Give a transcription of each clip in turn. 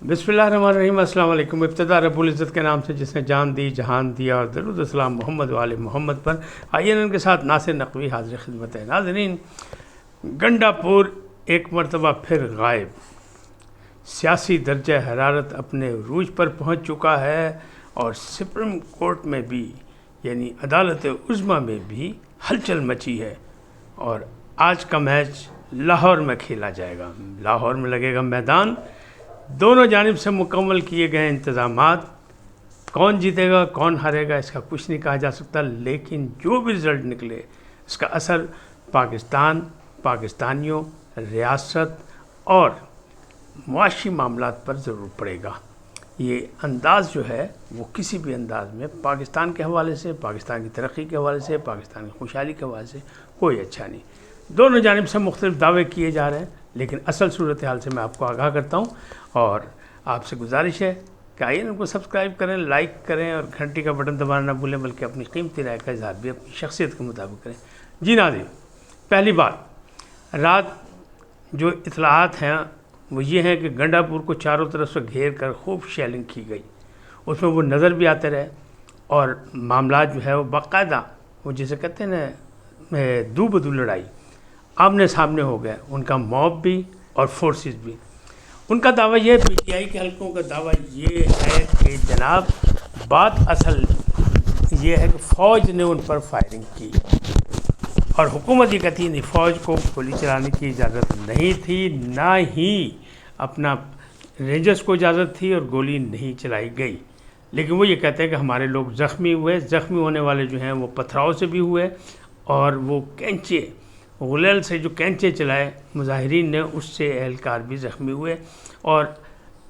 बिस्मिल्लाहिर्रहमानिर्रहीम। अस्सलाम वालेकुम। इब्तिदा रब्बुल इज़्ज़त के नाम से जिसने जान दी जहान दिया, और दरूद सलाम मोहम्मद वाले मोहम्मद पर। आइए इनके साथ नासिर नकवी हाज़िर खिदमत है। नाज़रीन, गंडापुर एक मरतबा फिर गायब। सियासी दर्जा हरारत अपने रूज पर पहुँच चुका है और सुप्रीम कोर्ट में भी यानी अदालत उज़्मा में भी हलचल मची है। और आज का मैच लाहौर में खेला जाएगा। लाहौर में लगेगा मैदान। दोनों जानिब से मुकम्मल किए गए इंतज़ामात। कौन जीतेगा कौन हारेगा इसका कुछ नहीं कहा जा सकता, लेकिन जो भी रिज़ल्ट निकले इसका असर पाकिस्तान, पाकिस्तानियों, रियासत और मुआशी मामलात पर ज़रूर पड़ेगा। ये अंदाज़ जो है वो किसी भी अंदाज़ में पाकिस्तान के हवाले से, पाकिस्तान की तरक्की के हवाले से, पाकिस्तान की खुशहाली के हवाले से कोई अच्छा नहीं। दोनों जानिब से मुख्तलिफ दावे किए जा रहे हैं, लेकिन असल सूरत हाल से मैं आपको आगाह करता हूँ। और आपसे गुजारिश है कि आइए इनको सब्सक्राइब करें, लाइक करें और घंटी का बटन दबाना ना भूलें, बल्कि अपनी कीमती राय का इजहार भी अपनी शख्सियत के मुताबिक करें। जी नाज़रीन, पहली बात, रात जो इतलात हैं वो ये हैं कि गंडापुर को चारों तरफ से घेर कर खूब शेलिंग की गई। उसमें वो नज़र भी आते रहे और मामला जो है वो बाकायदा वो जिसे कहते हैं ना दू बदू लड़ाई आमने सामने हो गए। उनका मॉब भी और फोर्सेस भी। उनका दावा ये है, पीटीआई के हल्कों का दावा ये है कि जनाब बात असल ये है कि फ़ौज ने उन पर फायरिंग की और हुकूमत ये कहती नहीं, फ़ौज को गोली चलाने की इजाज़त नहीं थी, ना ही अपना रेंजर्स को इजाज़त थी और गोली नहीं चलाई गई। लेकिन वो ये कहते हैं कि हमारे लोग ज़ख्मी हुए। ज़ख्मी होने वाले जो हैं वो पथराव से भी हुए और वो कैंचे गुलेल से जो कैंचे चलाए मुजाहिरीन ने, उससे एहलकार भी ज़ख्मी हुए। और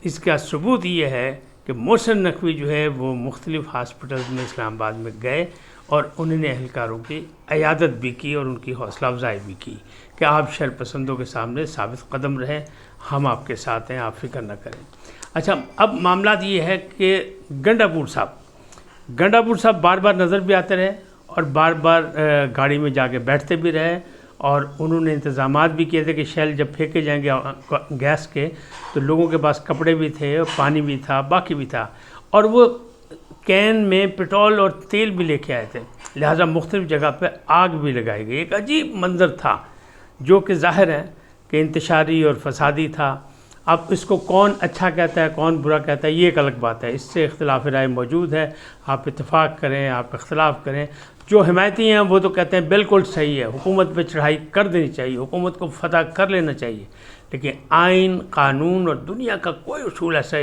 इसका सबूत ये है कि मोहसिन नकवी जो है वो मुख्तलिफ़ हॉस्पिटल्स में इस्लामाबाद में गए और उन्होंने एहलकारों की अयादत भी की और उनकी हौसला अफजाई भी की कि आप शरपसंदों के सामने साबित कदम रहें, हम आपके साथ हैं, आप फ़िक्र न करें। अच्छा, अब मामला ये है कि गंडापुर साहब बार बार नज़र भी आते रहे और बार बार गाड़ी में जाके बैठते भी रहे और उन्होंने इंतज़ामात भी किए थे कि शेल जब फेंके जाएंगे गैस के तो लोगों के पास कपड़े भी थे, पानी भी था, बाकी भी था, और वो कैन में पेट्रोल और तेल भी लेके आए थे। लिहाजा मुख्तलिफ़ जगह पे आग भी लगाई गई। एक अजीब मंज़र था जो कि ज़ाहिर है कि इंतशारी और फसादी था। अब इसको कौन अच्छा कहता है कौन बुरा कहता है ये एक अलग बात है, इससे इख्तिलाफ़ राय मौजूद है। आप इत्तेफाक करें, आप इख्तिलाफ़ करें। जो हिमायती हैं वो तो कहते हैं बिल्कुल सही है, हुकूमत पे चढ़ाई कर देनी चाहिए, हुकूमत को फतह कर लेना चाहिए। लेकिन आइन, कानून और दुनिया का कोई उसूल ऐसा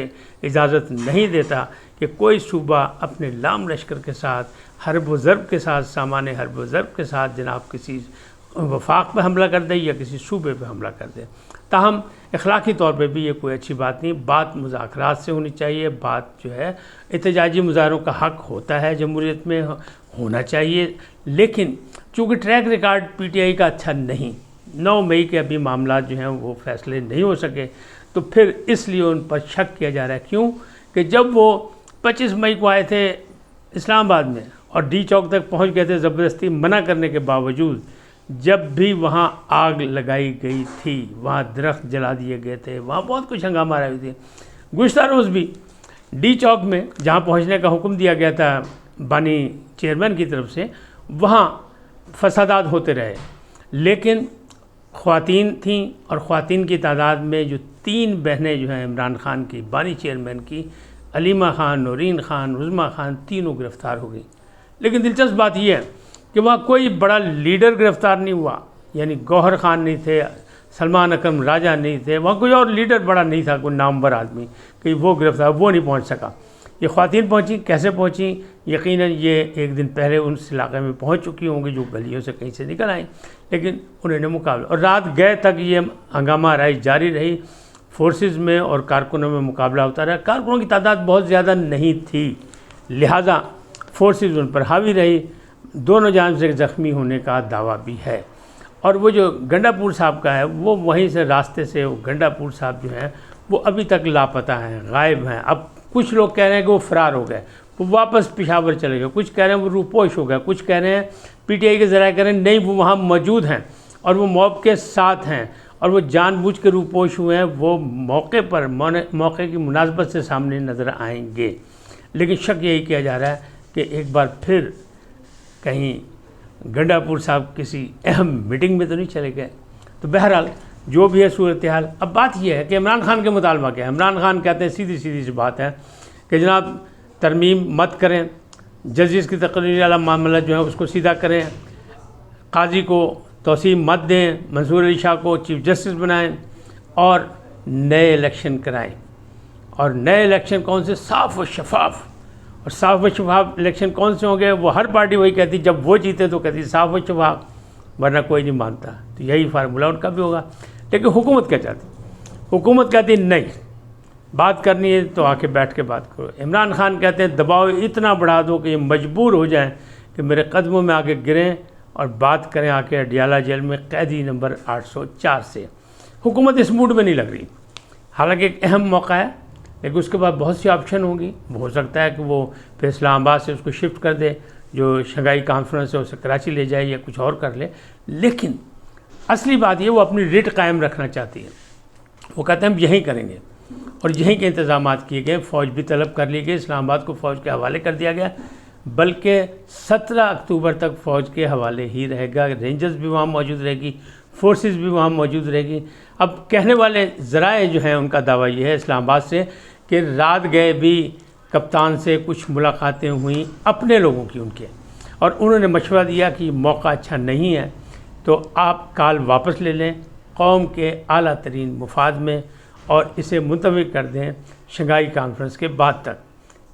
इजाज़त नहीं देता कि कोई सूबा अपने लाम लश्कर के साथ, हर्ब व ज़र्ब के साथ, सामान हर्ब व ज़र्ब के साथ जनाब किसी वफाक पे हमला कर दे या किसी सूबे पे हमला कर दे। ताहम अखलाकी तौर पे भी ये कोई अच्छी बात नहीं। बात मुज़ाकरात से होनी चाहिए। बात जो है एहतजाजी मुज़ाहरों का हक़ होता है, जमहूरियत में होना चाहिए। लेकिन चूँकि ट्रैक रिकॉर्ड पीटीआई का अच्छा नहीं, 9 मई के अभी मामला जो हैं वो फैसले नहीं हो सके, तो फिर इसलिए उन पर शक किया जा रहा है। क्यों कि जब वो 25 मई को आए थे इस्लामाबाद में और डी चौक तक पहुंच गए थे ज़बरदस्ती मना करने के बावजूद, जब भी वहाँ आग लगाई गई थी, वहाँ दरख्त जला दिए गए थे, वहाँ बहुत कुछ हंगामा रही थी। गुज़श्ता रोज़ भी डी चौक में जहाँ पहुँचने का हुक्म दिया गया था बानी चेयरमैन की तरफ से, वहाँ फसादात होते रहे। लेकिन ख़वातीन थीं और ख़वातीन की तादाद में जो 3 बहनें जो हैं इमरान खान की, बानी चेयरमैन की, अलीमा खान, नौरीन खान, उज़्मा खान, तीनों गिरफ़्तार हो गई। लेकिन दिलचस्प बात यह है कि वहाँ कोई बड़ा लीडर गिरफ़्तार नहीं हुआ। यानी गौहर खान नहीं थे, सलमान अकरम राजा नहीं थे, वहाँ कोई और लीडर बड़ा नहीं था, कोई नामवर आदमी कि वो गिरफ़्तार, वो नहीं पहुँच सका। ये ख़वातीन पहुँची, कैसे पहुँची? यकीनन ये एक दिन पहले उस इलाके में पहुँच चुकी होंगी जो गलियों से कहीं से निकल आई, लेकिन उन्होंने मुकाबला, और रात गए तक ये हंगामा राइज जारी रही। फोर्सेस में और कारकुनों में मुकाबला होता रहा। कारकुनों की तादाद बहुत ज़्यादा नहीं थी, लिहाजा फोर्सेस उन पर हावी रही। दोनों जानिब से ज़ख्मी होने का दावा भी है। और वो जो गंडापुर साहब का है वो वहीं से रास्ते से वो गंडापुर साहब जो हैं वो अभी तक लापता हैं, गायब हैं। अब कुछ लोग कह रहे हैं कि वो फ़रार हो गए, वो वापस पेशावर चले गए, कुछ कह रहे हैं वो रूपोश हो गए, कुछ कह रहे हैं पीटीआई के ज़राए कह रहे हैं नहीं वो वहाँ मौजूद हैं और वो मॉब के साथ हैं और वो जानबूझ के रूपोश हुए हैं, वो मौके पर मौके की मुनासबत से सामने नज़र आएंगे। लेकिन शक यही किया जा रहा है कि एक बार फिर कहीं गंडापुर साहब किसी अहम मीटिंग में तो नहीं चले गए। तो बहरहाल जो भी है सूरत हाल। अब बात यह है कि इमरान खान के मुतालबा क्या है। इमरान खान कहते हैं सीधी सी बात है कि जनाब तरमीम मत करें, जजेस की तकरीर वाला मामला जो है उसको सीधा करें, काजी को तौसीह मत दें, मंसूर अली शाह को चीफ जस्टिस बनाएं और नए इलेक्शन कराएं। और नए इलेक्शन कौन से? साफ़ व शफाफ। और साफ़ व शफाफ इलेक्शन कौन से होंगे? वो हर पार्टी वही कहती, जब वो जीते तो कहती साफ़ व शफाफ, वरना कोई नहीं मानता। तो यही फार्मूला उनका भी होगा। लेकिन हुकूमत क्या चाहती? हुकूमत कहती नहीं, बात करनी है तो आके बैठ के बात करो। इमरान खान कहते हैं दबाव इतना बढ़ा दो कि ये मजबूर हो जाएं कि मेरे कदमों में आके गिरें और बात करें आके अडियाला जेल में कैदी नंबर 804 से। हुकूमत इस मूड में नहीं लग रही। हालांकि एक अहम मौका है, लेकिन उसके बाद बहुत सी ऑप्शन होंगी। हो सकता है कि वो फिर इस्लामाबाद से उसको शिफ्ट कर दे, जो शंघाई कॉन्फ्रेंस है उसे कराची ले जाए या कुछ और कर ले। लेकिन असली बात ये, वो अपनी रिट कायम रखना चाहती है। वो कहते हैं हम यहीं करेंगे और यहीं के इंतजाम किए गए। फ़ौज भी तलब कर ली गई, इस्लामाबाद को फ़ौज के हवाले कर दिया गया, बल्कि 17 अक्टूबर तक फ़ौज के हवाले ही रहेगा। रेंजर्स भी वहाँ मौजूद रहेगी, फोर्सेस भी वहाँ मौजूद रहेगी। अब कहने वाले ज़राए जो हैं उनका दावा ये है इस्लामाबाद से कि रात गए भी कप्तान से कुछ मुलाकातें हुई अपने लोगों की उनके, और उन्होंने मशवरा दिया कि मौका अच्छा नहीं है तो आप काल वापस ले लें कौम के आला तरीन मुफाद में और इसे मुंतवी कर दें शंघाई कॉन्फ्रेंस के बाद तक।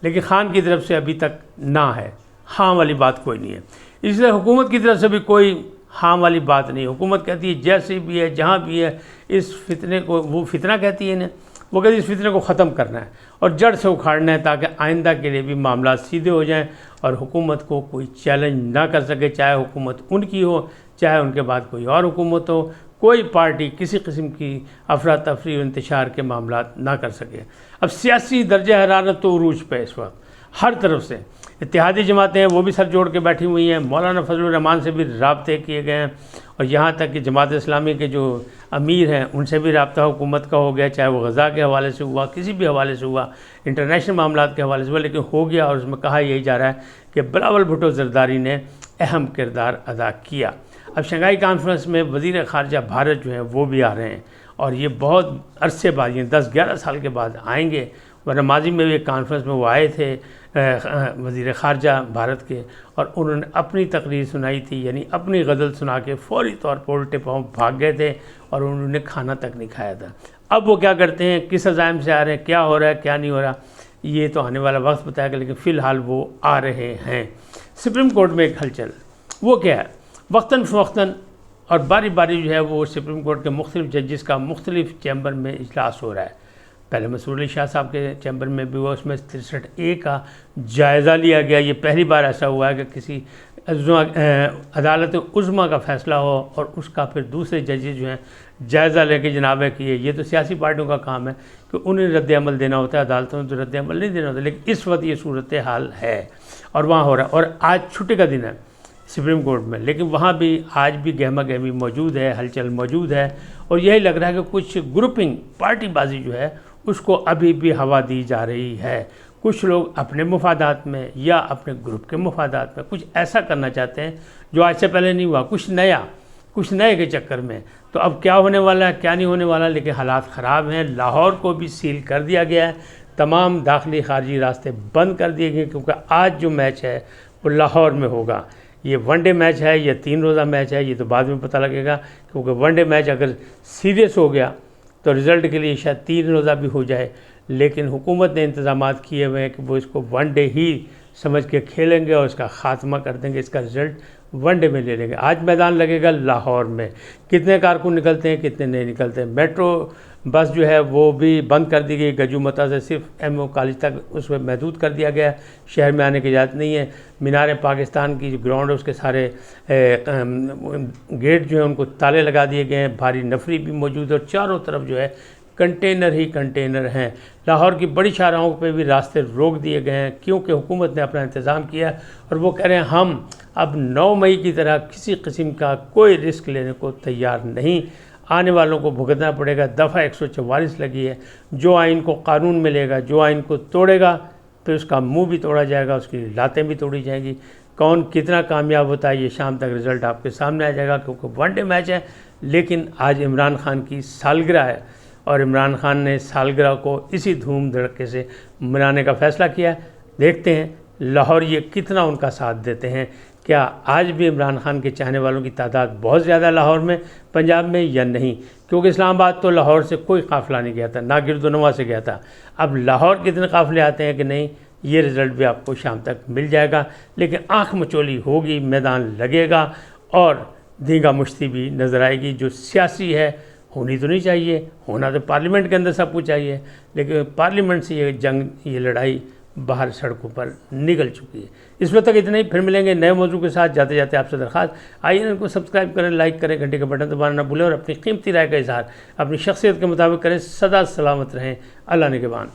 लेकिन खान की तरफ से अभी तक ना है, हाँ वाली बात कोई नहीं है। इसलिए हुकूमत की तरफ से भी कोई हाँ वाली बात नहीं। हुकूमत कहती है जैसे भी है, जहाँ भी है, इस फितने को, वो फितना कहती है इन्हें, वो कहती है इस फितने को ख़त्म करना है और जड़ से उखाड़ना है ताकि आइंदा के लिए भी मामला सीधे हो जाएं और हुकूमत को कोई चैलेंज ना कर सके, चाहे हुकूमत उनकी हो, चाहे उनके बाद कोई और हुकूमत हो। कोई पार्टी किसी किस्म की अफरा तफरी और इंतशार के मामला ना कर सके। अब सियासी दर्जा हरारत तो उरूज पे इस वक्त हर तरफ से। इत्तेहादी जमातें हैं वो भी सर जोड़ के बैठी हुई हैं, मौलाना फजलुर रहमान से भी राब्ते किए गए हैं और यहाँ तक कि जमात इस्लामी के जो अमीर हैं उनसे भी राब्ता हुकूमत का हो गया, चाहे वो गज़ा के हवाले से हुआ, किसी भी हवाले से हुआ, इंटरनेशनल मामलात के हवाले से हुआ, लेकिन हो गया। और उसमें कहा यही जा रहा है कि बिलावल भुट्टो ज़रदारी ने अहम किरदार अदा किया। अब शंघाई कॉन्फ्रेंस में वज़ीर ख़ारजा भारत जो हैं वो भी आ रहे हैं और ये बहुत अरसे बाद, ये 10-11 साल के बाद आएंगे, वरना माजी में भी एक कॉन्फ्रेंस में वो आए थे वज़ीर ख़ारजा भारत के, और उन्होंने अपनी तकरीर सुनाई थी, यानी अपनी गज़ल सुना के फ़ौरी तौर पर उल्टे पाँव भाग गए थे और उन्होंने खाना तक नहीं खाया था। अब वो क्या करते हैं, किस अज़ाइम से आ रहे हैं, क्या हो रहा है क्या नहीं हो रहा, ये तो आने वाला वक्त बताएगा, लेकिन फ़िलहाल वो आ रहे हैं। सुप्रीम कोर्ट में एक हलचल, वो क्या है, वक्तन फ़वक्तन और बारी बारी जो है वो सुप्रीम कोर्ट के मुख्तलिफ जजेस का मुख्तलिफ चैम्बर में इजलास हो रहा है। पहले मंसूर अली शाह साहब के चैम्बर में भी हुआ, उसमें 63A का जायज़ा लिया गया। ये पहली बार ऐसा हुआ है कि किसी अदालत उज़्मा का फ़ैसला हो और उसका फिर दूसरे जजेस जो हैं जायज़ा लेके जनाब है कि ये तो सियासी पार्टियों का काम है कि उन्हें रद्द अमल देना होता है, अदालतों में तो रद्द अमल नहीं देना होता। लेकिन इस वक्त ये सूरत हाल है और वहाँ हो रहा है। और आज छुट्टी का दिन है सुप्रीम कोर्ट में, लेकिन वहाँ भी आज भी गहमा गहमी मौजूद है, हलचल मौजूद है और यही लग रहा है कि कुछ ग्रुपिंग पार्टीबाजी जो है उसको अभी भी हवा दी जा रही है। कुछ लोग अपने मुफादात में या अपने ग्रुप के मुफादात में कुछ ऐसा करना चाहते हैं जो आज से पहले नहीं हुआ, कुछ नए के चक्कर में। तो अब क्या होने वाला है क्या नहीं होने वाला, लेकिन हालात ख़राब हैं। लाहौर को भी सील कर दिया गया है, तमाम दाखिली खारजी रास्ते बंद कर दिए गए, क्योंकि आज जो मैच है वो लाहौर में होगा। ये वनडे मैच है या 3 रोज़ा मैच है ये तो बाद में पता लगेगा, क्योंकि वनडे मैच अगर सीरियस हो गया तो रिज़ल्ट के लिए शायद 3 रोज़ा भी हो जाए। लेकिन हुकूमत ने इंतज़ाम किए हुए हैं कि वो इसको वनडे ही समझ के खेलेंगे और इसका ख़ात्मा कर देंगे, इसका रिज़ल्ट वनडे में ले लेंगे। आज मैदान लगेगा लाहौर में, कितने कारकुन निकलते हैं कितने नहीं निकलते हैं। मेट्रो बस जो है वो भी बंद कर दी गई, गजूमता से सिर्फ MO कॉलेज तक उसमें महदूद कर दिया गया, शहर में आने की इजाज़त नहीं है। मीनार पाकिस्तान की जो ग्राउंड है उसके सारे गेट जो है उनको ताले लगा दिए गए हैं, भारी नफरी भी मौजूद है और चारों तरफ जो है कंटेनर ही कंटेनर हैं। लाहौर की बड़ी शाहराहों पे भी रास्ते रोक दिए गए हैं, क्योंकि हुकूमत ने अपना इंतज़ाम किया और वो कह रहे हैं हम अब 9 मई की तरह किसी किस्म का कोई रिस्क लेने को तैयार नहीं। आने वालों को भुगतना पड़ेगा। दफ़ा 144 लगी है। जो आइन को कानून मिलेगा, जो आइन को तोड़ेगा फिर उसका मुंह भी तोड़ा जाएगा, उसकी लातें भी तोड़ी जाएंगी। कौन कितना कामयाब होता है ये शाम तक रिज़ल्ट आपके सामने आ जाएगा, क्योंकि वनडे मैच है। लेकिन आज इमरान खान की सालगिरह है और इमरान खान ने सालगिरह को इसी धूम धड़के से मनाने का फ़ैसला किया। देखते हैं लाहौर ये कितना उनका साथ देते हैं। क्या आज भी इमरान खान के चाहने वालों की तादाद बहुत ज़्यादा लाहौर में, पंजाब में, या नहीं? क्योंकि इस्लामाबाद तो लाहौर से कोई काफ़िला नहीं गया था, ना गिरदोनवा से गया था। अब लाहौर कितने काफ़िले आते हैं कि नहीं, ये रिज़ल्ट भी आपको शाम तक मिल जाएगा। लेकिन आँख मचोली होगी, मैदान लगेगा और दींगा मुश्ती भी नज़र आएगी। जो सियासी है होनी तो नहीं चाहिए, होना तो पार्लियामेंट के अंदर सब कुछ चाहिए, लेकिन पार्लियामेंट से ये जंग, ये लड़ाई बाहर सड़कों पर निकल चुकी है। इस वक्त तक इतना ही। फिर मिलेंगे नए मौजू के साथ। जाते जाते आपसे दरख्वास्त, आइए इनको सब्सक्राइब करें, लाइक करें, घंटे का बटन दबाना ना भूलें और अपनी कीमती राय का इजहार अपनी शख्सियत के मुताबिक करें। सदा सलामत रहें। अल्लाह निगहबान।